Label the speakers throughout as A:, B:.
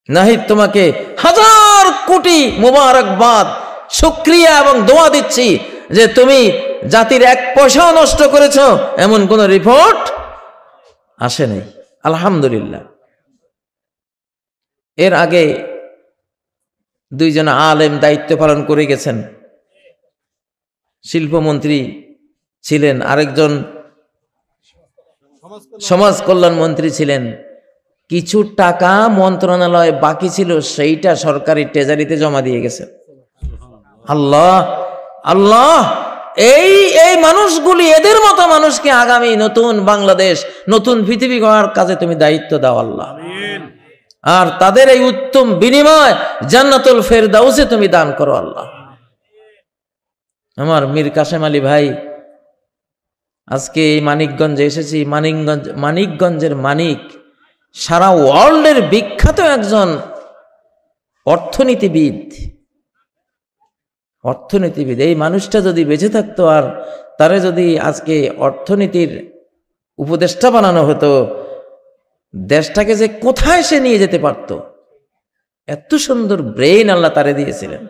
A: নাহিদ তোমাকে হাজার কোটি মুবারকবাদ, শুকরিয়া এবং দোয়া দিচ্ছি যে তুমি জাতির এক পয়সাও নষ্ট করেছো এমন কোন রিপোর্ট আসে নাই, আলহামদুলিল্লাহ। এর আগে দুইজন আলেম দায়িত্ব পালন করে গেছেন, শিল্পমন্ত্রী ছিলেন, আরেকজন সমাজ কল্যাণ মন্ত্রী ছিলেন। কিছু টাকা মন্ত্রণালয়ে বাকি ছিল, সেইটা সরকারি ট্রেজারিতে জমা দিয়ে গেছে। আল্লাহ আল্লাহ, এই এই মানুষগুলি, এদের মতো মানুষকে আগামী নতুন বাংলাদেশ, নতুন পৃথিবী গড়ার কাজে তুমি দায়িত্ব দাও আল্লাহ। আর তাদের এই উত্তম বিনিময় জান্নাতুল ফেরদাউসে তুমি দান করো আল্লাহ। আমার মীর কাসেম আলী ভাই, আজকে এই মানিকগঞ্জে এসেছি। মানিকগঞ্জের মানিক সারা ওয়ার্ল্ডের বিখ্যাত একজন অর্থনীতিবিদ। এই মানুষটা যদি বেঁচে থাকতো আর তারে যদি আজকে অর্থনীতির উপদেষ্টা বানানো হতো, দেশটাকে যে কোথায় সে নিয়ে যেতে পারত। এত সুন্দর ব্রেইন আল্লাহ তারে দিয়েছিলেন,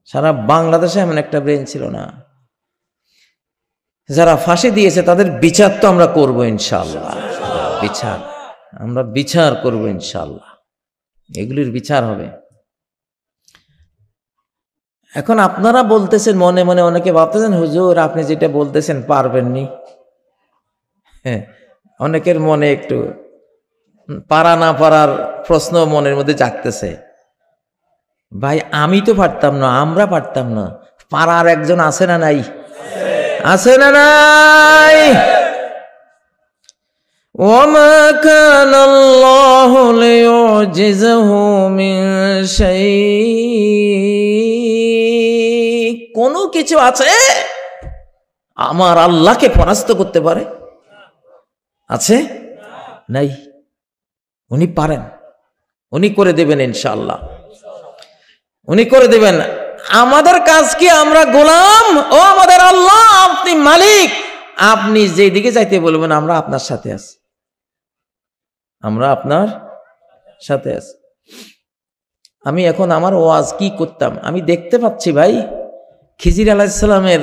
A: সারা বাংলাদেশে এমন একটা ব্রেইন ছিল না। যারা ফাঁসি দিয়েছে তাদের বিচার তো আমরা করবো ইনশাআল্লাহ, আমরা বিচার করবো ইনশাআল্লাহ, এগুলির বিচার হবে। এখন আপনারা বলতেছেন, মনে মনে অনেকে ভাবতেছেন হুজুর আপনি যেটা বলতেছেন পারবেননি। হ্যাঁ, অনেকের মনে একটু পারা না পারার প্রশ্ন মনের মধ্যে জাগতেছে। ভাই আমি তো পারতাম না, আমরা পারতাম না, পারার একজন আছে না নাই? আছে না নাই? ওয়ামা কানাল্লাহু লিউজিযহু মিন শাই, কোন কিছু আছে আমার আল্লাহকে পরাস্ত করতে পারে? আছে? নাই। উনি পারেন, উনি করে দেবেন ইনশাআল্লাহ, উনি করে দেবেন। আমাদের কাজ কি? আমরা গোলাম, ও আমাদের আল্লাহ আপনি মালিক, আপনি যেদিকে যাইতে বলবেন আমরা আপনার সাথে আছি, আমরা আপনার সাথে আছি। আমি এখন আমার ওয়াজ কি করতাম, আমি দেখতে পাচ্ছি ভাই খিজির আলাইহিস সালামের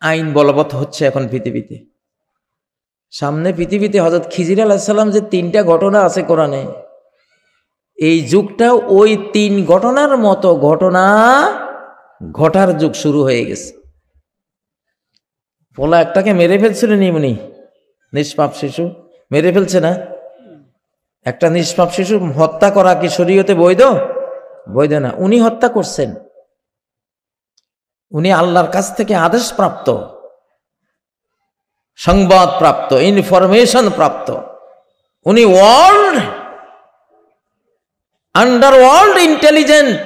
A: আইন বলবৎ হচ্ছে এখন পৃথিবীতে। সামনে পৃথিবীতে হযরত খিজির আলাইহিস সালাম যে 3টা ঘটনা আছে কোরআনে, এই যুগটাও ওই 3 ঘটনার মতো ঘটনা ঘটার যুগ শুরু হয়ে গেছে। পোলা একটাকে মেরে ফেলছিল নিমনি, নিষ্পাপ শিশু মেরে ফেলছে না? একটা নিষ্পাপ শিশু হত্যা করা কি শরীয়তে বৈধ? বৈধ না। উনি হত্যা করছেন, উনি আল্লাহর কাছ থেকে আদেশ প্রাপ্ত, সংবাদ প্রাপ্ত, ইনফরমেশন প্রাপ্ত। উনি আন্ডারওয়ার্ল্ড ইন্টেলিজেন্ট,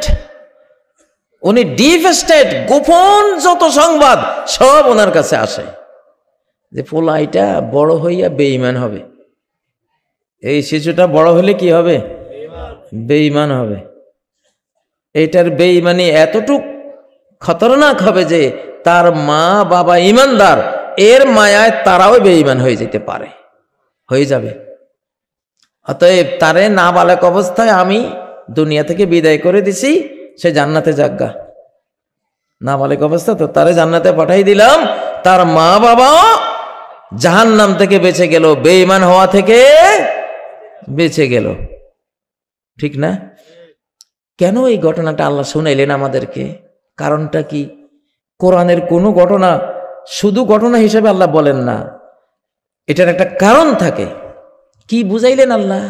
A: উনি ডিপ স্টেট, গোপন যত সংবাদ সব ওনার কাছে আসে। যে পোলাইটা বড় হইয়া বেঈমান হবে, এই শিশুটা বড় হলে কি হবে? বেঈমান হবে। এইটার বেঈমানি এতটুক খতরনাক হবে যে তার মা বাবা ঈমানদার, এর মায়ায় তারাও বেঈমান হয়ে যেতে পারে, হয়ে যাবে। অতএব তারে নাবালক অবস্থায় আমি দুনিয়া থেকে বিদায় করে দিছি, সে জান্নাতে যাজ্ঞা। নাবালক অবস্থা তো তারে জান্নাতে পাঠাই দিলাম, তার মা বাবা জাহান্নাম থেকে বেঁচে গেল, বেঈমান হওয়া থেকে বেঁচে গেল। ঠিক না? কেন এই ঘটনাটা আল্লাহ শুনাইলেন আমাদেরকে? কারণটা কি? কোরআনের কোনো ঘটনা শুধু ঘটনা হিসেবে আল্লাহ বলেন না, এটার একটা কারণ থাকে। কি বুঝাইলেন আল্লাহ?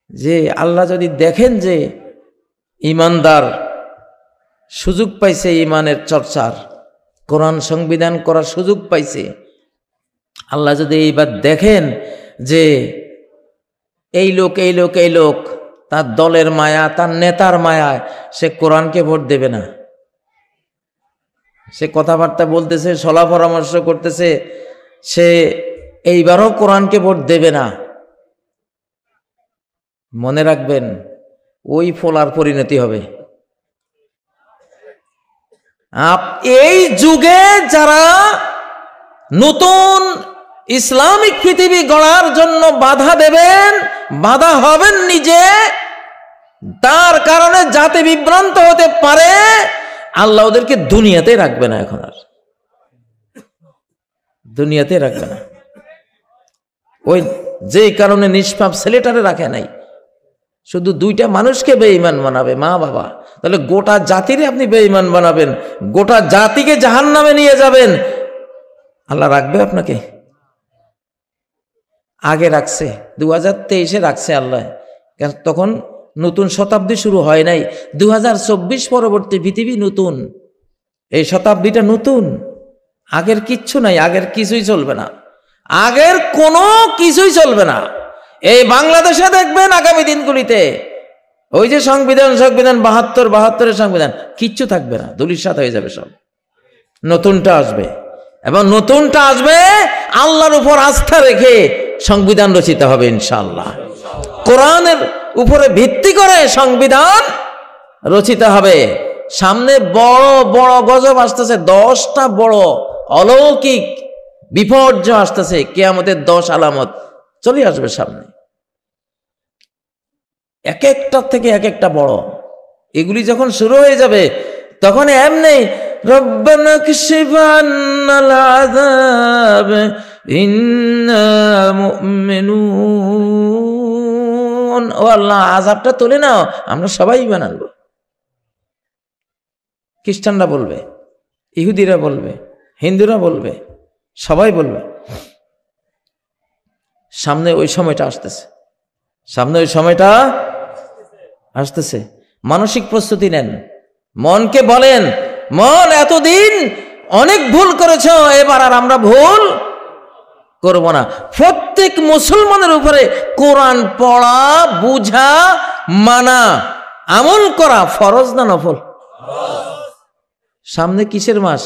A: যে আল্লাহ যদি দেখেন যে ঈমানদার সুযোগ পাইছে ঈমানের চর্চার, কোরআন সংবিধান করার সুযোগ পাইছে, আল্লাহ যদি এইবার দেখেন যে এই লোক তার দলের মায়া, তার নেতার মায়ায় সে কোরআনকে ভোট দেবে না, সে কথাবার্তা বলতেছে, সলা পরামর্শ করতেছে, সে এইবারও কোরআনকে ভোট দেবে না, মনে রাখবেন ওই ফলার পরিণতি হবে। এই যুগে যারা নতুন ইসলামিক পৃথিবী গড়ার জন্য বাধা দেবেন, বাধা হবেন নিজে, তার কারণে জাতি বিভ্রান্ত হতে পারে, আল্লাহ ওদেরকে দুনিয়াতে রাখবে না, এখন আর দুনিয়াতে রাখবে না। ওই যে কারণে নিষ্পাপ ছেলেটারে রাখে নাই, শুধু দুইটা মানুষকে বেঈমান বানাবে, মা বাবা। তাহলে গোটা জাতিরে আপনি বেঈমান বানাবেন, গোটা জাতিকে জাহান্নামে নিয়ে যাবেন, আল্লাহ রাখবে আপনাকে? আগে রাখছে, 2023-এ রাখছে আল্লাহ, তখন নতুন শতাব্দী শুরু হয় নাই। 2024 পরবর্তী পৃথিবী নতুন, এই শতাব্দীটা নতুন, আগের কিচ্ছু নাই, আগের কিছুই চলবে না, আগের কোনো কিছুই চলবে না। এই বাংলাদেশে দেখবেন আগামী দিনগুলিতে ওই যে সংবিধান 72-72-এর সংবিধান কিচ্ছু থাকবে না, ধূলিসাৎ হয়ে যাবে সব। নতুনটা আসবে, এবং নতুনটা আসবে আল্লাহর উপর আস্থা রেখে সংবিধান রচিত হবে ইনশাআল্লাহ। কোরআনের উপরে ভিত্তি করে সংবিধান রচিত হবে। সামনে বড় বড় গজব আসতেছে, 10টা বড় অলৌকিক বিপর্যয় আসতেছে, কিয়ামতের 10 আলামত চলে আসবে সামনে, এক একটা থেকে এক একটা বড়। এগুলি যখন শুরু হয়ে যাবে তখন এমনি রব্বানা কাশিফ আন্নাল আযাব ইন্না মুমিনুন, ও আল্লাহ আযাবটা তুলে নাও, আমরা সবাই ঈমান আনবো। খ্রিস্টানরা বলবে, ইহুদিরা বলবে, হিন্দুরা বলবে, সবাই বলবে। সামনে ওই সময়টা আসতেছে, সামনে ওই সময়টা আসতেছে। মানসিক প্রস্তুতি নেন, মনকে বলেন, মন এতদিন অনেক ভুল করেছ, এবার আর আমরা ভুল করব না। প্রত্যেক মুসলমানের উপরে কোরআন পড়া, বুঝা, মানা, আমল করা ফরজ না নফল? সামনে কিসের মাস?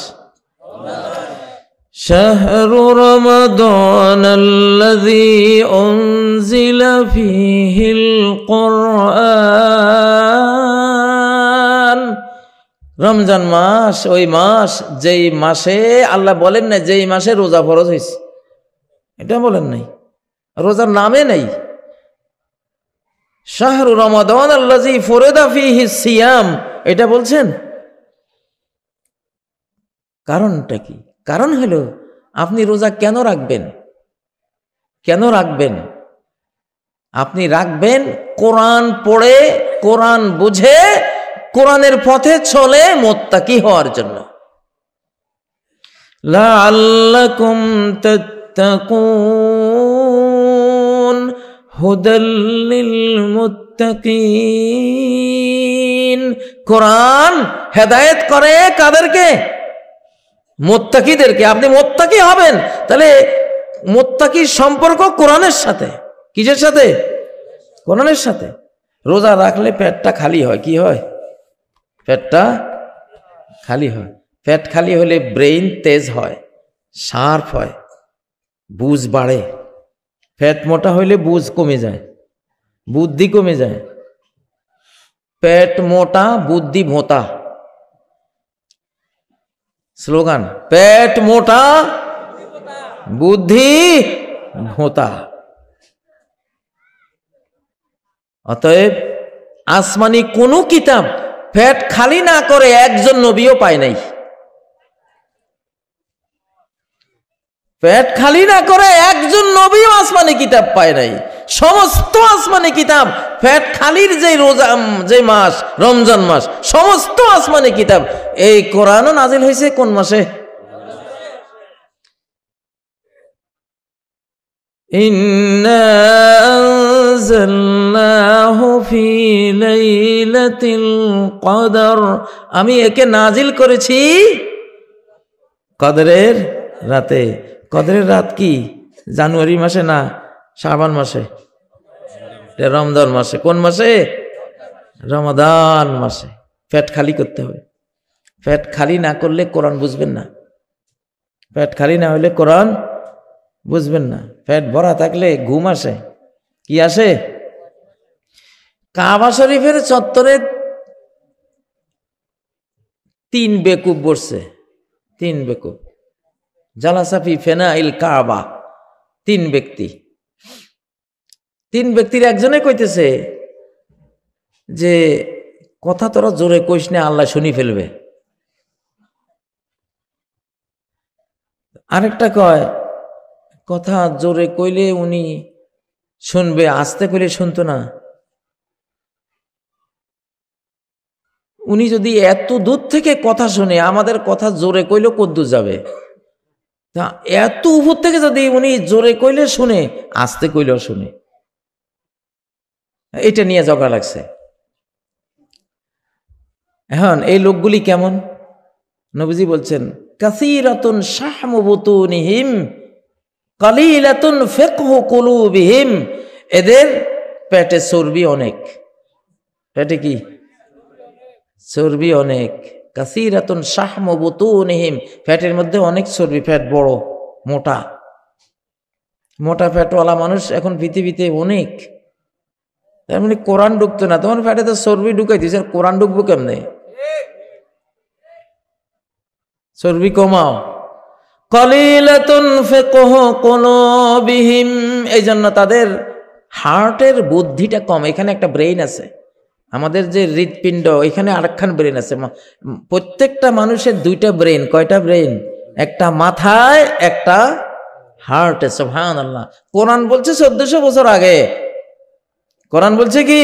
A: শাহরু রমাদান আল্লাযী উনজিলা ফীহিল কুরআন, রমজান মাস, ওই মাস যেই মাসে আল্লাহ বলেন না যেই মাসে রোজা ফরজ হয়েছে, এটা বলেন নাই, রোজার নামে নেই। শাহরু রমাদান আল্লাযী ফুরিদা ফীহিস সিয়াম, এটা বলছেন। কারণটা কি? কারণ হলো আপনি রোজা কেন রাখবেন? কেন রাখবেন? আপনি রাখবেন কোরআন পড়ে, কোরআন বুঝে, কোরআনের পথে চলে মুত্তাকি হওয়ার জন্য। লাআল্লাকুম তাত্তাকুন হুদাল লিল মুত্তাকিন, কোরআন হেদায়েত করে কাদেরকে? মুত্তাকিদেরকে। আপনি মুত্তাকি হবেন, তাহলে মুত্তাকির সম্পর্ক কোরআনের সাথে। কিসের সাথে? কোরআনের সাথে। রোজা রাখলে পেটটা খালি হয়, কি হয়? পেটটা খালি হয়। পেট খালি হলে ব্রেইন তেজ হয়, শার্প হয়, বুঝ বাড়ে। পেট মোটা হইলে বুঝ কমে যায়, বুদ্ধি কমে যায়। পেট মোটা বুদ্ধি ভোঁতা, স্লোগান, পেট মোটা বুদ্ধি ভোঁতা। অতএব আসমানি কোন কিতাব পেট খালি না করে একজন নবীও পায় নাই। পেট খালি না করে একজন নবীও আসমানি কিতাব পায় নাই। সমস্ত আসমানি কিতাব পেট খালির যে রোজা, যে মাস রমজান মাস, সমস্ত আসমানি কিতাব, এই কোরআনও নাজিল হয়েছে কোন মাসে? ইন্না আনজালনাহু ফি লাইলাতিল কদর, আমি একে নাজিল করেছি কদরের রাতে। কদরের রাত কি? জানুয়ারি মাসে না শাবান মাসে? রমজান মাসে। কোন মাসে? রমাদান মাসে। পেট খালি করতে হবে। পেট খালি না করলে কোরআন বুঝবেন না। পেট খালি না হলে কোরআন বুঝবেন না। পেট ভরা থাকলে ঘুম আসে। কি আসে? কাবা শরীফের চত্বরে 3 বেকুব বসছে। 3 বেকুব জালাসাফি ফেনাইল কাবা। 3 ব্যক্তি। 3 ব্যক্তির একজনে কইতেছে, যে কথা তোরা জোরে কইস না, আল্লাহ শুনি ফেলবে। আরেকটা কয় কথা জোরে কইলে উনি শুনবে, আস্তে কইলে শুনতো না। উনি যদি এত দূর থেকে কথা শুনে, আমাদের কথা জোরে কইলেও কদ্দূর যাবে, তা এত উপর থেকে যদি উনি জোরে কইলে শুনে, আস্তে কইলেও শুনে। এটা নিয়ে ঝগড়া লাগছে। এখন এই লোকগুলি কেমন? নবীজি বলছেন কাসীরাতুন শাহমু বুতুনিহিম কালীলাতুন ফিকহু কুলুবিহিম, এদের পেটে চর্বি অনেক। পেটে কি চর্বি অনেক। কাসীরাতুন শাহমু বুতুনিহিম, পেটের মধ্যে অনেক চর্বি, পেট বড় মোটা। মোটা পেটওয়ালা মানুষ এখন পৃথিবীতে অনেক। তার মানে কোরআন ঢুকতো না, তোমার পেটে তো চর্বি ঢুকাই দিয়েছে, কোরআন ঢুকবো কেমনে? চর্বি কমাও। কালীলাতুন ফিকহু কুলুবিহিম, এই জন্য তাদের হার্টের বুদ্ধিটা কম। এখানে একটা ব্রেইন আছে, আমাদের যে হৃৎপিণ্ড, এখানে আরেকখান ব্রেন আছে। প্রত্যেকটা মানুষের দুইটা ব্রেন। কয়টা ব্রেন? একটা মাথায়, একটা হার্টে। সুবহানাল্লাহ। কোরআন বলছে 1400 বছর আগে। কোরআন বলছে কি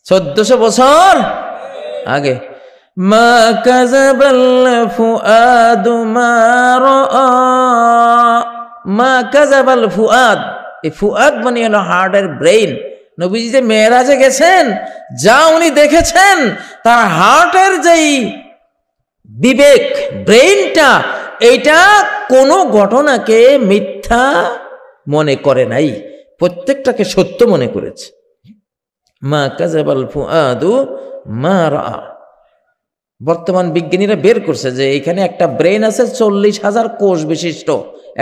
A: 1400 বছর আগে। মা কাযাবাল ফুআদু মা রাআ, মা কাযাবাল ফুআদ। এই ফুআদ মানে হলো হার্টের ব্রেইন। নবীজি যে মেরাজে গেছেন, যা উনি দেখেছেন, তার হার্টের যেই বিবেক, ব্রেইনটা, এইটা কোনো ঘটনাকে মিথ্যা মনে করে নাই, প্রত্যেকটাকে সত্য মনে করেছে। মা কাযাবাল ফুআদু মা রাআ। বর্তমান বিজ্ঞানীরা বের করছে যে এখানে একটা ব্রেইন আছে 40,000 কোষ বিশিষ্ট,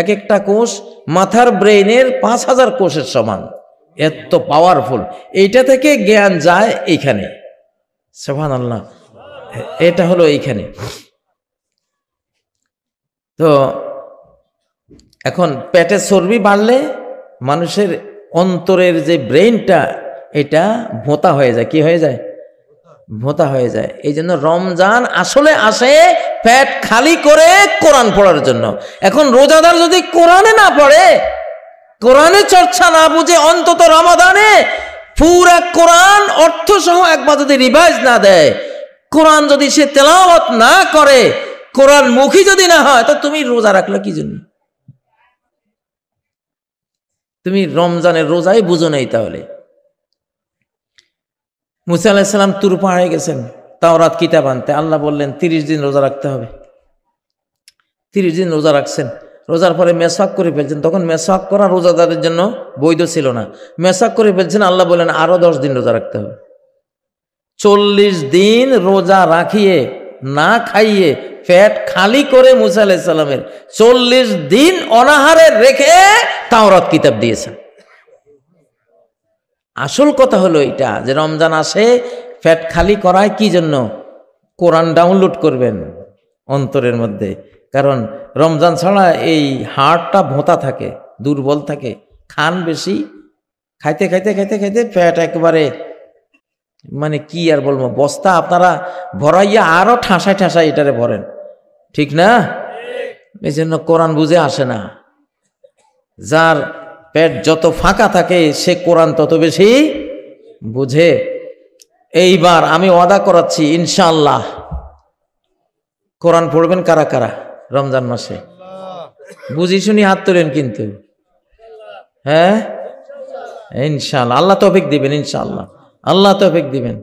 A: এক একটা কোষ মাথার ব্রেইনের 5,000 কোষের সমান, এত পাওয়ারফুল। এইটা থেকে জ্ঞান যায় এইখানে। সুবহানাল্লাহ। এটা হলো এইখানে। তো এখন পেটে চর্বি বাড়লে মানুষের অন্তরের যে ব্রেইনটা, এটা ভোঁতা হয়ে যায়। কি হয়ে যায়? ভোঁতা হয়ে যায়। এই জন্য রমজান আসলে আসে পেট খালি করে কোরআন পড়ার জন্য। এখন রোজাদার যদি কোরআনে না পড়ে, কোরআনে চর্চা না বুঝে, অন্তত রমাদানে পুরা কোরআন অর্থ সহ একবার যদি রিভাইজ না দেয়, কোরআন যদি সে তেলাওয়াত না করে, কোরআন মুখী যদি না হয়, তো তুমি রোজা রাখলে কি জন্য? তুমি রমজানের রোজাই বুঝো নাই। তাহলে মুসা আলাইহিস সালাম তুর পাহাড়ে গেছেন তাওরাত কিতাব আনতে। আল্লাহ বললেন 30 দিন রোজা রাখতে হবে। 30 দিন রোজা রাখছেন। রোজার পরে মেসওয়াক করে ফেলছেন। তখন মেসওয়াক করা রোজাদারের জন্য বৈধ ছিল না। মেসওয়াক করে ফেলছেন। আল্লাহ বললেন আরো 10 দিন রোজা রাখতে হবে। 40 দিন রোজা রাখিয়ে, না খাইয়ে, পেট খালি করে মুসা আলাইহিস সালামের 40 দিন অনাহারে রেখে তাওরাত কিতাব দিয়েছেন। আসল কথা হলো এটা যে রমজান আসে পেট খালি করায় কি জন্য? কোরআন ডাউনলোড করবেন অন্তরের মধ্যে। কারণ রমজান ছাড়া এই হার্টটা ভোঁতা থাকে, দুর্বল থাকে, খান বেশি, খাইতে খাইতে খাইতে খাইতে পেট একেবারে মানে কি আর বলবো, বস্তা আপনারা ভরাইয়া আরো ঠাসায় ঠাসায় এটারে ভরেন, ঠিক না? এই জন্য কোরআন বুঝে আসে না। যার পেট যত ফাঁকা থাকে সে কোরআন তত বেশি বুঝে। এইবার আমি ওয়াদা করাচ্ছি, ইনশাআল্লাহ কোরআন পড়বেন কারা কারা রমজান মাসে? বুঝি শুনি হাত তোলেন কিন্তু। হ্যাঁ, ইনশাআল্লাহ। আল্লাহ তৌফিক দিবেন, ইনশাআল্লাহ। আল্লাহ তৌফিক দিবেন,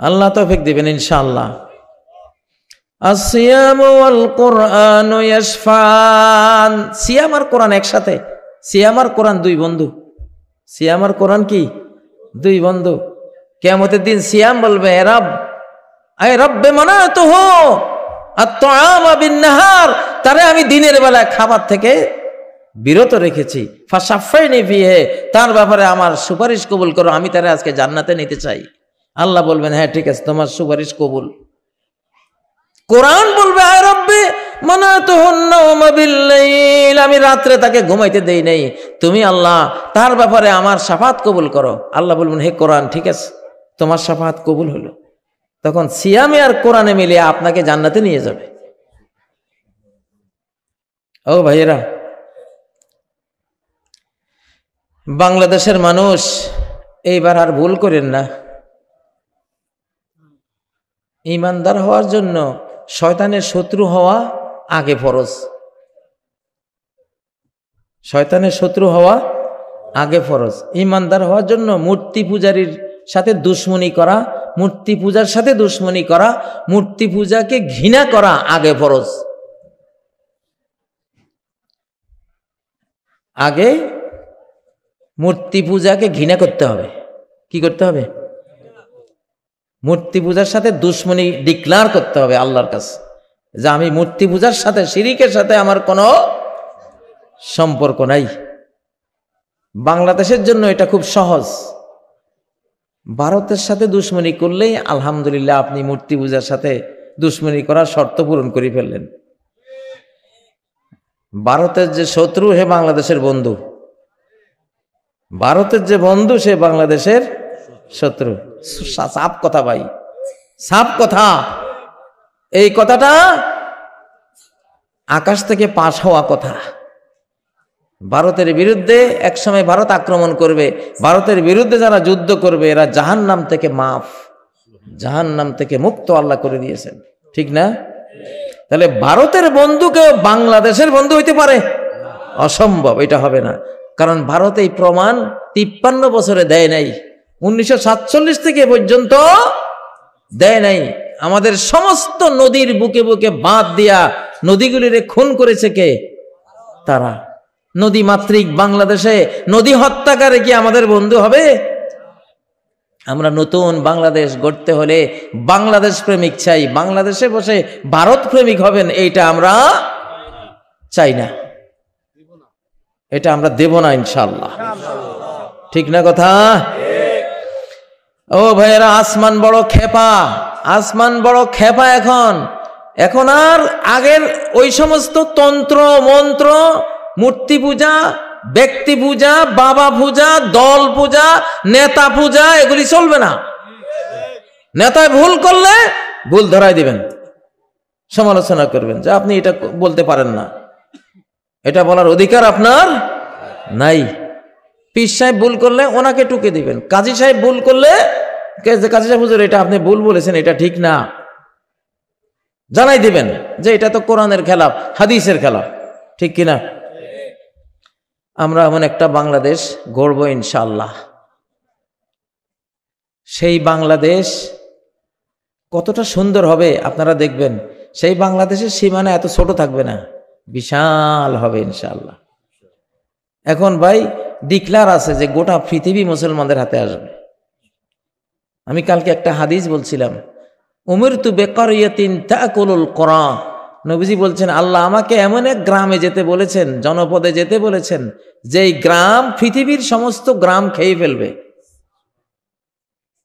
A: আল্লাহ তৌফিক দিবেন, ইনশাআল্লাহ। আসিয়ামু ওয়াল কুরআনু ইয়াশফান। সিয়াম আর কোরআন একসাথে। সিয়াম আর কোরআন দুই বন্ধু। সিয়াম আর কোরআন কি? দুই বন্ধু। কিয়ামতের দিন সিয়াম বলবে, এ রব, আয় রব্বে মানাতুহু আত-তাআম বিন-নাহার, তারে আমি দিনের বেলায় খাবার থেকে বিরত রেখেছি। ফাশাফাইনি ফিহি, তার ব্যাপারে আমার সুপারিশ কবুল করো, আমি তারে আজকে জান্নাতে নিতে চাই। আল্লাহ বলবেন, হ্যাঁ ঠিক আছে, তোমার সুপারিশ কবুল। কোরআন বলবে আয় রব্বি মানাতুহুন্না ওয়া বিল্লাইল, আমি রাত্রে তাকে ঘুমাইতে দেই নাই, তুমি আল্লাহ তার ব্যাপারে আমার শাফাত কবুল করো। আল্লাহ বলবেন হে কোরআন ঠিক আছে, তোমার শাফাত কবুল হলো। তখন সিয়ামে আর কোরআনে মিলিয়ে আপনাকে জান্নাতে নিয়ে যাবে। ও ভাইয়েরা, বাংলাদেশের মানুষ এইবার আর ভুল করেন না। ঈমানদার হওয়ার জন্য শয়তানের শত্রু হওয়া আগে ফরজ। শয়তানের শত্রু হওয়া আগে ফরজ। ঈমানদার হওয়ার জন্য মূর্তি পূজারীর সাথে দুশ্মনী করা, মূর্তি পূজার সাথে দুশ্মনী করা, মূর্তি পূজাকে ঘৃণা করা আগে ফরজ। আগে মূর্তি পূজাকে ঘৃণা করতে হবে। কি করতে হবে? মূর্তি পূজার সাথে দুশ্মনী ডিক্লার করতে হবে আল্লাহর কাছে, যে আমি মূর্তি পূজার সাথে, শিরিকের সাথে আমার কোনো সম্পর্ক নাই। বাংলাদেশের জন্য এটা খুব সহজ। ভারতের সাথে দুশ্মনী করলেই আলহামদুলিল্লাহ আপনি মূর্তি পূজার সাথে দুশ্মনী করার শর্ত পূরণ করে ফেললেন। ভারতের যে শত্রু হে বাংলাদেশের বন্ধু, ভারতের যে বন্ধু সে বাংলাদেশের শত্রু। সাপ কথা ভাই, সাপ কথা। এই কথাটা আকাশ থেকে পাশ হওয়া কথা। ভারতের বিরুদ্ধে একসময় ভারত আক্রমণ করবে, ভারতের বিরুদ্ধে যারা যুদ্ধ করবে এরা জাহান্নাম থেকে মাফ, জাহান্নাম থেকে মুক্ত আল্লাহ করে দিয়েছেন, ঠিক না? তাহলে ভারতের বন্ধুকেও বাংলাদেশের বন্ধু হইতে পারে? অসম্ভব, এটা হবে না। কারণ ভারত এই প্রমাণ 53 বছরে দেয় নাই, 1947 থেকে পর্যন্ত দেয় নাই। আমাদের সমস্ত নদীর বুকে বুকে বাঁধ দিয়া নদীগুলিরে খুন করেছে কে? তারা। নদী মাতৃক বাংলাদেশে নদী হত্যাকারী কি আমাদের বন্ধু হবে? আমরা নতুন বাংলাদেশ গড়তে হলে বাংলাদেশ প্রেমিক চাই। বাংলাদেশে বসে ভারত প্রেমিক হবেন এইটা আমরা চাই না, এটা আমরা দেব না ইনশাআল্লাহ, ঠিক না কথা? ও ভাইয়েরা, আসমান বড় খেপা, আসমান বড় খেপা। এখন আর আগের ওই সমস্ত তন্ত্র মন্ত্র, মূর্তি পূজা, ব্যক্তি পূজা, বাবা পূজা, দল পূজা, নেতা পূজা এগুলি চলবে না। নেতায় ভুল করলে ভুল ধরাই দিবেন, সমালোচনা করবেন যে আপনি এটা বলতে পারেন না, এটা বলার অধিকার আপনার নাই। পীর সাহেব ভুল করলে ওনাকে টুকে দিবেন, কাজী সাহেব ভুল করলে কাজী সাহেব হুজুর এটা আপনি ভুল বলেছেন, এটা ঠিক না, জানাই দিবেন যে এটা তো কোরআনের খেলাফ, হাদিসের খেলাফ, ঠিক কিনা? আমরা এমন একটা বাংলাদেশ গড়ব ইনশাআল্লাহ। সেই বাংলাদেশ কতটা সুন্দর হবে আপনারা দেখবেন। সেই বাংলাদেশের সীমানা এত ছোট থাকবে না, বিশাল হবে ইনশাআল্লাহ। এখন ভাই ডিক্লার আছে যে গোটা পৃথিবী মুসলমানদের হাতে আসবে। আমি কালকে একটা হাদিস বলছিলাম, উমিরতু বিকারিয়াতিন তাকুলুল কুরা। নবীজি বলছেন আল্লাহ আমাকে এমন এক গ্রামে যেতে বলেছেন, জনপদে যেতে বলেছেন, যেই গ্রাম পৃথিবীর সমস্ত গ্রাম খেয়ে ফেলবে,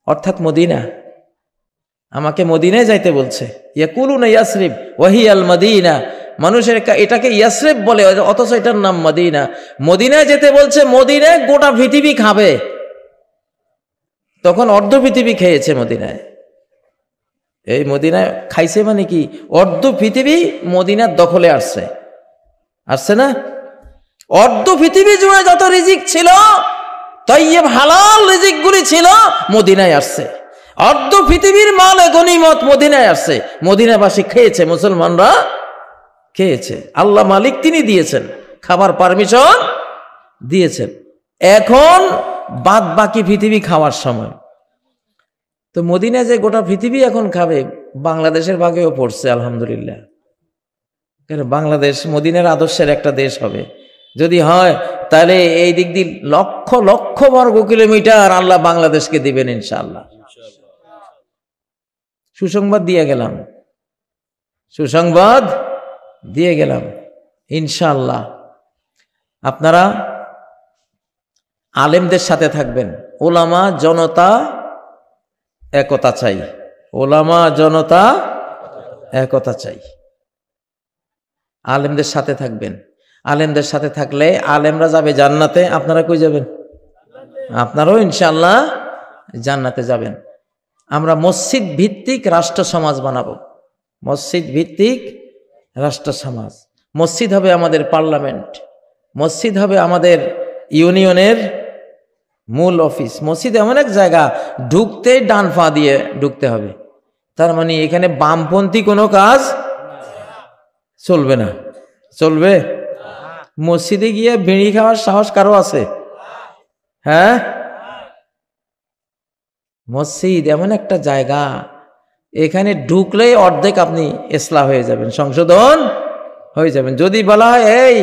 A: অর্থাৎ মদিনা। আমাকে মদিনায় যাইতে বলছে। ইয়াকুলুনা ইয়াসরিব ওয়াহিয়াল মদিনা। মানুষের এটাকে ইয়াসরিব বলে, অথচ এটার নাম মদিনা। মদিনায় যেতে বলছে, মদিনায় গোটা পৃথিবী খাবে। তখন অর্ধ পৃথিবী খেয়েছে মদিনায়। এই মদিনায় খাইছে মানে কি, অর্ধ পৃথিবী মদিনার দখলে আসছে, আসছে না? অর্ধ পৃথিবী জুড়ে যত রিজিক ছিল, তাইয়্যিব হালাল রিজিক গুলি ছিল, মদিনায় আসছে। অর্ধ পৃথিবীর মালে গনিমত মদিনায় আসছে, মদিনাবাসী খেয়েছে, মুসলমানরা খেয়েছে। আল্লাহ মালিক তিনি দিয়েছেন, খাবার পারমিশন দিয়েছেন। এখন বাদ বাকি পৃথিবী খাওয়ার সময়। তো মদিনায় যে গোটা পৃথিবী এখন খাবে, বাংলাদেশের ভাগেও পড়ছে আলহামদুলিল্লাহ। বাংলাদেশ মদিনার আদর্শের একটা দেশ হবে যদি হয়, তাহলে এই দিক দিয়ে লক্ষ লক্ষ বর্গ কিলোমিটার আল্লাহ বাংলাদেশকে দিবেন ইনশাআল্লাহ। সুসংবাদ দিয়ে গেলাম, সুসংবাদ দিয়ে গেলাম ইনশাআল্লাহ। আপনারা আলেমদের সাথে থাকবেন। ওলামা জনতা একতা চাই, ওলামা জনতা একতা চাই। আলেমদের সাথে থাকবেন। আলেমদের সাথে থাকলে আলেমরা যাবে জান্নাতে, আপনারা কই যাবেন? আপনারাও ইনশাআল্লাহ জান্নাতে যাবেন। আমরা মসজিদ ভিত্তিক রাষ্ট্র সমাজ বানাবো। মসজিদ ভিত্তিক রাষ্ট্র সমাজ। মসজিদ হবে আমাদের পার্লামেন্ট, মসজিদ হবে আমাদের ইউনিয়নের মূল অফিস। মসজিদ এমন এক জায়গা, ঢুকতেই ডান পা দিয়ে ঢুকতে হবে। তার মানে এখানে বামপন্থী কোনো কাজ চলবে না। চলবে? মসজিদে গিয়ে বিড়ি খাওয়ার সাহস কারো আছে? হ্যাঁ, মসজিদ এমন একটা জায়গা, এখানে ঢুকলেই অর্ধেক আপনি ইসলাহ হয়ে যাবেন, সংশোধন হয়ে যাবেন। যদি বলা হয় এই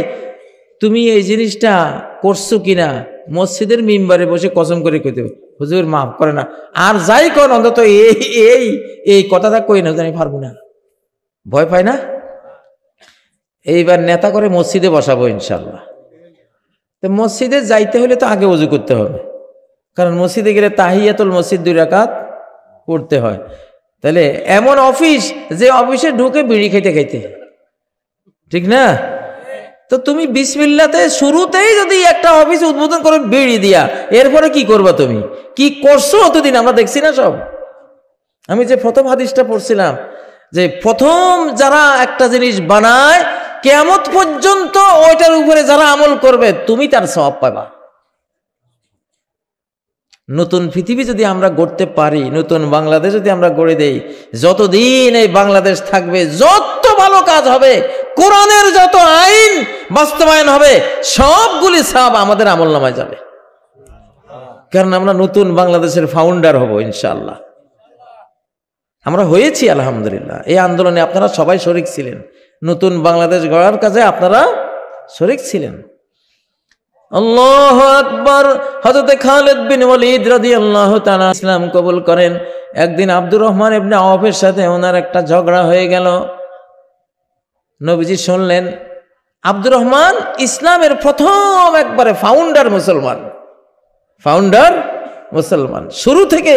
A: তুমি এই জিনিসটা করছো কিনা, মসজিদের মিম্বারে বসে কসম করে কইতে হবে, হুজুর মাফ করে না, আর যাই কর অন্তত এই কথাটা কই না, আমি পারবো না। ভয় পায় না? এইবার নেতা করে মসজিদে বসাবো ইনশাল্লাহ। তো মসজিদে যাইতে হলে তো আগে ওযু করতে হবে, কারণ মসজিদে গেলে তাহিয়াতুল মসজিদ 2 রাকাত পড়তে হয়। তাহলে এমন অফিস, যে অফিসে ঢুকে বিড়ি খাইতে খাইতে, ঠিক না? তো তুমি বিসমিল্লাতে শুরুতেই যদি একটা অফিস উদ্বোধন করে বিড়ি দিয়া, এরপরে কি করবা? তুমি কি করছো অতদিন? আমরা দেখছি না সব। আমি যে প্রথম হাদিসটা পড়ছিলাম, যে প্রথম যারা একটা জিনিস বানায় কিয়ামত পর্যন্ত ওইটার উপরে যারা আমল করবে, তুমি তার সওয়াব পাবা। নতুন পৃথিবী যদি আমরা গড়তে পারি, নতুন বাংলাদেশ যদি আমরা গড়ে দেই, যতদিন এই বাংলাদেশ থাকবে, যত ভালো কাজ হবে, কোরআনের যত আইন বাস্তবায়ন হবে, সবগুলি সব আমাদের আমলনামায় যাবে। কারণ আমরা নতুন বাংলাদেশের ফাউন্ডার হব ইনশাআল্লাহ। আমরা হয়েছি আলহামদুলিল্লাহ। এই আন্দোলনে আপনারা সবাই শরিক ছিলেন। নতুন বাংলাদেশ গড়ার কাজে আপনারা শরিক ছিলেন। আল্লাহু আকবার। হযরত খালিদ বিন ওয়ালিদ রাদিয়াল্লাহু তাআলা ইসলাম কবুল করেন। একদিন আব্দুর রহমান ইবনে আওফের সাথে ওনার একটা ঝগড়া হয়ে গেল। নবীজি শুনলেন। আব্দুর রহমান ইসলামের প্রথম একবারে ফাউন্ডার মুসলমান, শুরু থেকে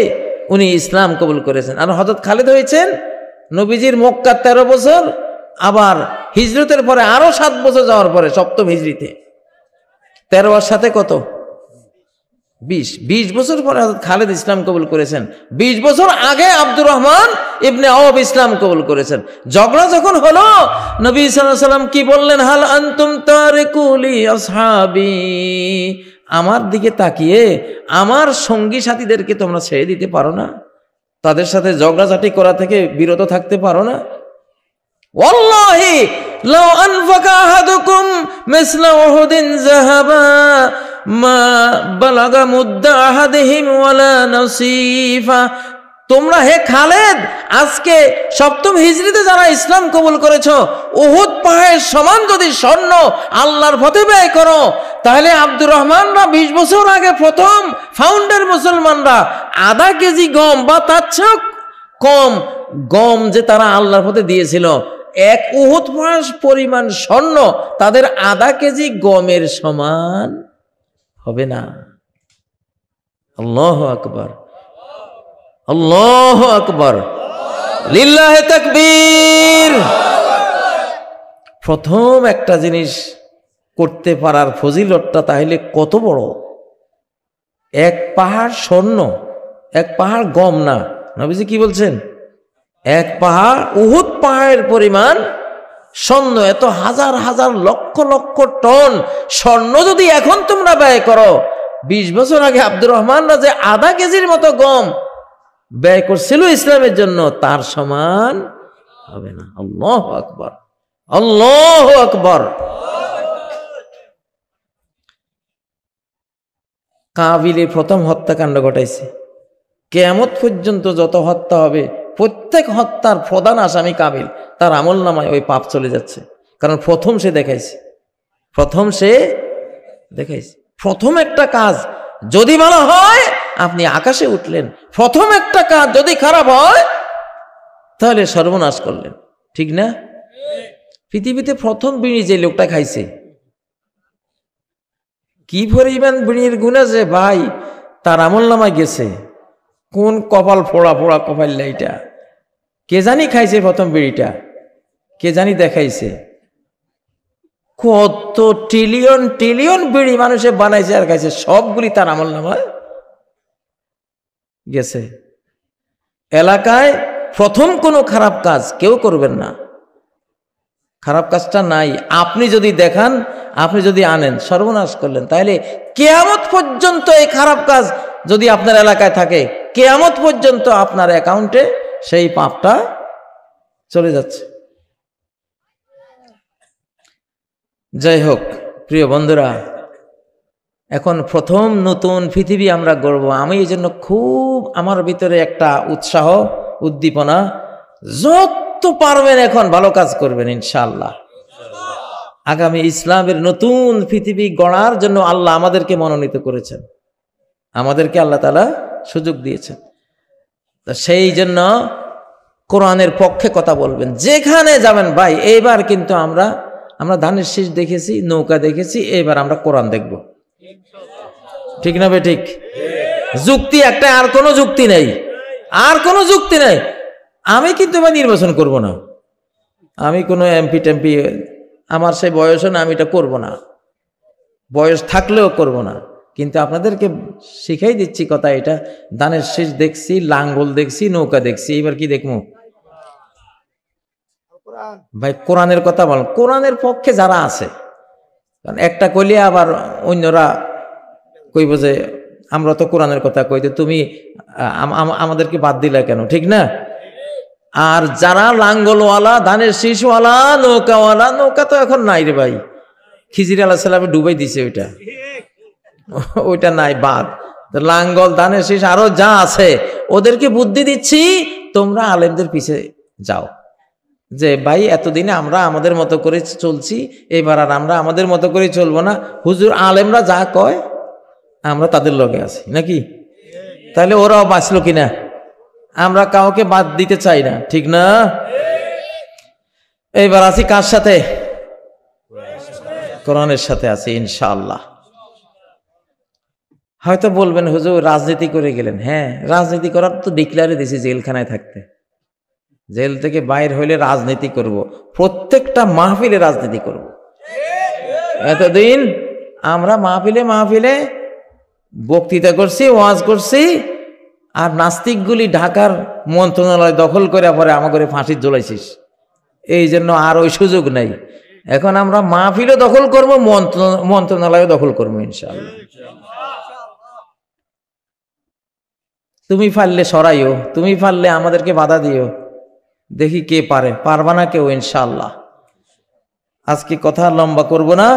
A: উনি ইসলাম কবুল করেছেন। আর হযরত খালিদ হয়েছেন নবীজির মক্কা 13 বছর, আবার হিজরতের পরে আরো 7 বছর যাওয়ার পরে 7ম হিজরিতে 13 আর সাথে কত? 20 বছর পরে হযরত খালিদ ইসলাম কবুল করেছেন। 20 বছর আগে আব্দুর রহমান ইবনে আওফ ইসলাম কবুল করেছেন। ঝগড়া যখন হলো, নবী সাল্লাল্লাহু আলাইহি ওয়াসাল্লাম কি বললেন? হাল আনতুম তারিকুলি আসহাবি, আমার দিকে তাকিয়ে আমার সঙ্গী সাথীদেরকে তোমরা ছেড়ে দিতে পারো না? তাদের সাথে ঝগড়াঝাটি করা থেকে বিরত থাকতে পারো না? ওয়াল্লাহি লাউ আনফাকা আহাদুকুম মিসলা উহুদিন যাহাবা মা বালাগা মুদ্দা আহাদিহিম ওয়ালা নাসিফা। তোমরা হে খালেদ, আজকে 7ম হিজরিতে যারা ইসলাম কবুল করেছো, উহুদ পাহাড়ের সমান যদি স্বর্ণ আল্লাহর পথে ব্যয় করো, তাহলে আব্দুর রহমানরা 20 বছর আগে প্রথম ফাউন্ডার মুসলমানরা আধা কেজি গম বা তার চেয়েও কম গম যে তারা আল্লাহর পথে দিয়েছিল, 1 উহুদ পাহাড় পরিমাণ স্বর্ণ তাদের আধা কেজি গমের সমান হবে না। আল্লাহু আকবার, আল্লাহু আকবার, লিল্লাহি তাকবীর। প্রথম একটা জিনিস করতে পারার ফজিলতটা তাহলে কত বড়! 1 পাহাড় স্বর্ণ, 1 পাহাড় গম না, নবীজি কি বলছেন? 1 পাহাড় উহুদ পাহাড়ের পরিমাণ স্বর্ণ। এত হাজার হাজার লক্ষ লক্ষ টন স্বর্ণ যদি এখন তোমরা ব্যয় করো, 20 বছর আগে আব্দুর রহমানরা যে আধা কেজির মতো গম ব্যয় করছিল ইসলামের জন্য, তার সমান হবে না। আল্লাহু আকবার, আল্লাহু আকবার। কাবিলে প্রথম হত্যাকাণ্ড ঘটাইছে। কিয়ামত পর্যন্ত যত হত্যা হবে, প্রত্যেক হত্যার প্রধান আসামি কাবিল, তার আমলনামায় ওই পাপ চলে যাচ্ছে। কারণ প্রথম সে দেখাইছে। প্রথম একটা কাজ যদি ভালো হয়, আপনি আকাশে উঠলেন। প্রথম একটা কাজ যদি খারাপ হয়, তাহলে সর্বনাশ করলেন, ঠিক না? পৃথিবীতে প্রথম বিড়ি যে লোকটা খাইছে, কি পরিমাণ বিড়ির গুণা যে ভাই তার আমলনামায় গেছে। কোন কপাল ফোড়া ফোড়া কপাল, এইটা কে জানি খাইছে প্রথম বিড়িটা, কে জানি দেখাইছে। কত ট্রিলিয়ন ট্রিলিয়ন বিড়ি মানুষে বানাইছে আর খাইছে, সবগুলি তার আমল নামায় গেছে। এলাকায় প্রথম কোনো খারাপ কাজ কেউ করবেন না, খারাপ কাজটা নাই। আপনি যদি দেখান, আপনি যদি আনেন, সর্বনাশ করলেন। তাইলে কিয়ামত পর্যন্ত এই খারাপ কাজ যদি আপনার এলাকায় থাকে, কিয়ামত পর্যন্ত আপনার অ্যাকাউন্টে সেই পাপটা চলে যাচ্ছে। যাই হোক প্রিয় বন্ধুরা, এখন প্রথম নতুন পৃথিবী আমরা গড়ব। আমি এই জন্য খুব আমার ভিতরে একটা উৎসাহ, উদ্দীপনা। যত পারবেন এখন ভালো কাজ করবেন ইনশাআল্লাহ। আগামী ইসলামের নতুন পৃথিবী গড়ার জন্য আল্লাহ আমাদেরকে মনোনীত করেছেন, আমাদেরকে আল্লাহ তাআলা সুযোগ দিয়েছেন। সেই জন্য কোরআনের পক্ষে কথা বলবেন যেখানে যাবেন। ভাই এইবার কিন্তু আমরা ধানের শীষ দেখেছি, নৌকা দেখেছি, এইবার আমরা কোরআন দেখব। ঠিক না বে ঠিক? যুক্তি একটা, আর কোনো যুক্তি নেই, আর কোনো যুক্তি নেই। আমি কিন্তু এবার নির্বাচন করব না, আমি কোনো এমপি টেমপি, আমার সেই বয়সও না, আমি এটা করব না, বয়স থাকলেও করব না। কিন্তু আপনাদেরকে শিখাই দিচ্ছি কথা এটা, ধানের শীষ দেখছি, লাঙ্গল দেখছি, নৌকা দেখছি, এবার কি দেখবো? ভাই কোরআনের কথা বল, কোরআনের পক্ষে যারা আছে, কারণ একটা কইলে আবার অন্যরা কইব যে আমরা তো কোরআনের কথা কইতে, তুমি আমাদেরকে বাদ দিলা কেন? ঠিক না? আর যারা লাঙ্গলওয়ালা, ধানের শীষওয়ালা, নৌকাওয়ালা, নৌকা তো এখন নাই রে ভাই, খিজির আলাইহিস সালামে ডুবাই দিছে, ওইটা নাই, বাদ। লাঙ্গল, ধানের শীষ আরো যা আছে ওদেরকে বুদ্ধি দিচ্ছি, তোমরা আলেমদের পিছে যাও, যে ভাই এতদিনে আমরা আমাদের মতো করে চলছি, এবার আর আমরা আমাদের মতো করে চলবো না, হুজুর আলেমরা যা কয় আমরা তাদের লগে আছি নাকি? তাহলে ওরাও বাঁচলো কিনা? আমরা কাউকে বাদ দিতে চাই না, ঠিক না? এইবার আছি কার সাথে? কোরআনের সাথে আছি ইনশাআল্লাহ। হয়তো বলবেন হুজুর রাজনীতি করে গেলেন। হ্যাঁ, রাজনীতি করার তো ডিক্লারে দিয়েছি জেলখানায় থাকতে, জেল থেকে বাইর হইলে রাজনীতি করব, প্রত্যেকটা মাহফিলে রাজনীতি করব। এতদিন আমরা মাহফিলে বক্তৃতা করছি, ওয়াজ করছি, আর নাস্তিকগুলি ঢাকার মন্ত্রণালয় দখল করে পরে আমাকে ফাঁসি ঝোলাইছিস, এই জন্য আর ওই সুযোগ নাই। এখন আমরা মাহফিলও দখল করব, মন্ত্রণালয়ও দখল করবো ইনশাআল্লাহ। তুমি পারলে সরাইও, তুমি পারলে আমাদেরকে বাধা দিও, দেখি কে পারে, পারবা না কেউ ইনশাআল্লাহ। আজকে কথা লম্বা করব না,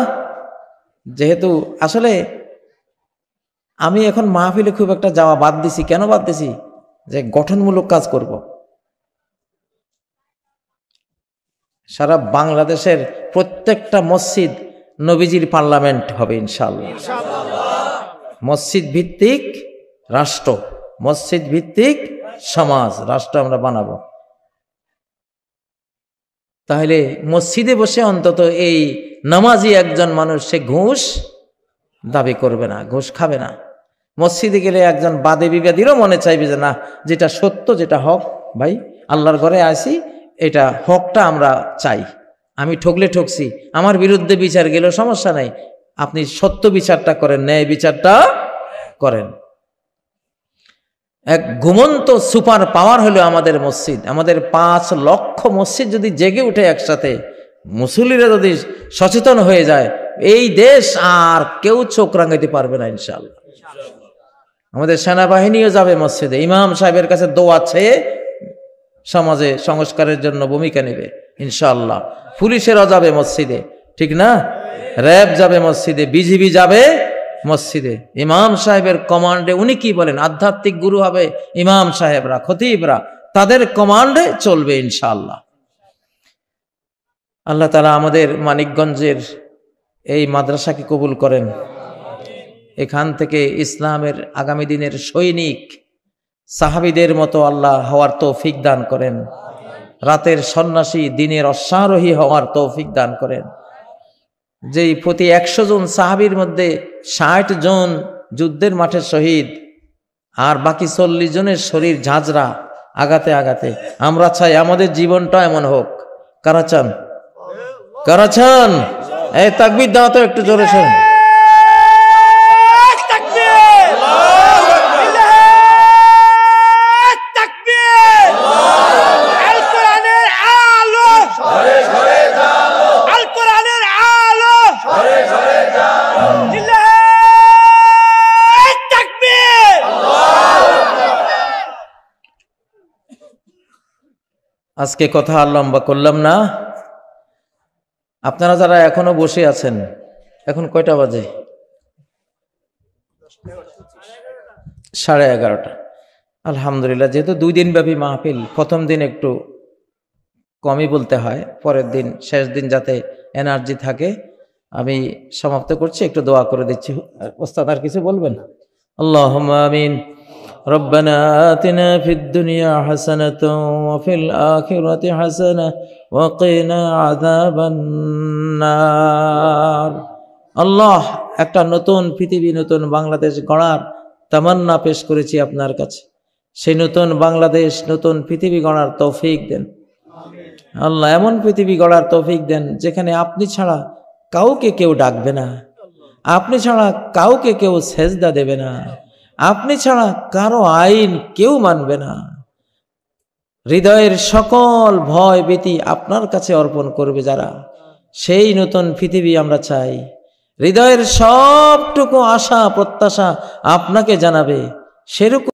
A: যেহেতু আসলে আমি এখন মাহফিলে খুব একটা যাওয়া বাদ দিছি। কেন বাদ দিছি? যে গঠনমূলক কাজ করব। সারা বাংলাদেশের প্রত্যেকটা মসজিদ নবীজির পার্লামেন্ট হবে ইনশাআল্লাহ। মসজিদ ভিত্তিক রাষ্ট্র, মসজিদ ভিত্তিক সমাজ, রাষ্ট্র আমরা বানাবো। তাহলে মসজিদে বসে অন্তত এই নামাজি একজন মানুষ সে ঘুষ দাবি করবে না, ঘুষ খাবে না। মসজিদে গেলে একজন বাদে বিবাদীরও মনে চাইবে যে না, যেটা সত্য, যেটা হক, ভাই আল্লাহর ঘরে আসি, এটা হকটা আমরা চাই। আমি ঠকলে ঠকছি, আমার বিরুদ্ধে বিচার গেল সমস্যা নাই, আপনি সত্য বিচারটা করেন, ন্যায় বিচারটা করেন। এক ঘুমন্ত সুপার পাওয়ার হলো আমাদের মসজিদ। আমাদের 5 লক্ষ মসজিদ যদি জেগে উঠে একসাথে, মুসল্লিরা যদি সচেতন হয়ে যায়, এই দেশ আর কেউ চোখ রাঙাইতে পারবে না ইনশাআল্লাহ। আমাদের সেনাবাহিনীও যাবে মসজিদে, ইমাম সাহেবের কাছে দোয়া চেয়ে সমাজে সংস্কারের জন্য ভূমিকা নেবে ইনশাআল্লাহ। পুলিশেরও যাবে মসজিদে, ঠিক না? র্যাব যাবে মসজিদে, বিজিবি যাবে মসজিদে। ইমাম সাহেবের কমান্ডে, উনি কি বলেন, আধ্যাত্মিক গুরু হবে ইমাম সাহেবরা, খতিবরা, তাদের কমান্ডে চলবে ইনশাআল্লাহ। আল্লাহ তাআলা আমাদের মানিকগঞ্জের এই মাদ্রাসাকে কবুল করেন, এখান থেকে ইসলামের আগামী দিনের সৈনিক সাহাবীদের মতো আল্লাহ হওয়ার তৌফিক দান করেন, রাতের সন্ন্যাসী দিনের অশ্বারোহী হওয়ার তৌফিক দান করেন। যেই প্রতি 100 জন সাহাবীর মধ্যে 60 জন যুদ্ধের মাঠে শহীদ, আর বাকি 40 জনের শরীর ঝাঁঝরা, আগাতে আগাতে আমরা চাই আমাদের জীবনটা এমন হোক। কারা চান? কারা চান? এই তাকবীর দাও তো একটু জোরে শোন। আজকে কথা আর লম্বা করলাম না। আপনারা যারা এখনো বসে আছেন, এখন কয়টা বাজে? 11:30। আলহামদুলিল্লাহ, যেহেতু 2 দিন ব্যাপী মাহফিল, প্রথম দিন একটু কমই বলতে হয়, পরের দিন শেষ দিন যাতে এনার্জি থাকে। আমি সমাপ্ত করছি, একটু দোয়া করে দিচ্ছি। ওস্তাদ আর কিছু বলবেন? আল্লাহুম্মা আমিন। ربنا آتنا في الدنيا حسنة وفي الآخرة حسنة وقنا عذاب النار। আল্লাহ, একটা নতুন পৃথিবী, নতুন বাংলাদেশ গড়ার তামান্না পেশ করেছি আপনার কাছে। সেই নতুন বাংলাদেশ, নতুন পৃথিবী গড়ার তৌফিক দেন আল্লাহ। এমন পৃথিবী গড়ার তৌফিক দেন যেখানে আপনি ছাড়া কাউকে কেউ ডাকবে না, আপনি ছাড়া কাউকে কেউ সেজদা দেবে না, আপনি ছাড়া কারো আইন কেউ মানবে না। হৃদয়ের সকল ভয় ভীতি আপনার কাছে অর্পণ করবে যারা, সেই নতুন পৃথিবী আমরা চাই। হৃদয়ের সবটুকু আশা প্রত্যাশা আপনাকে জানাবে, সেরকম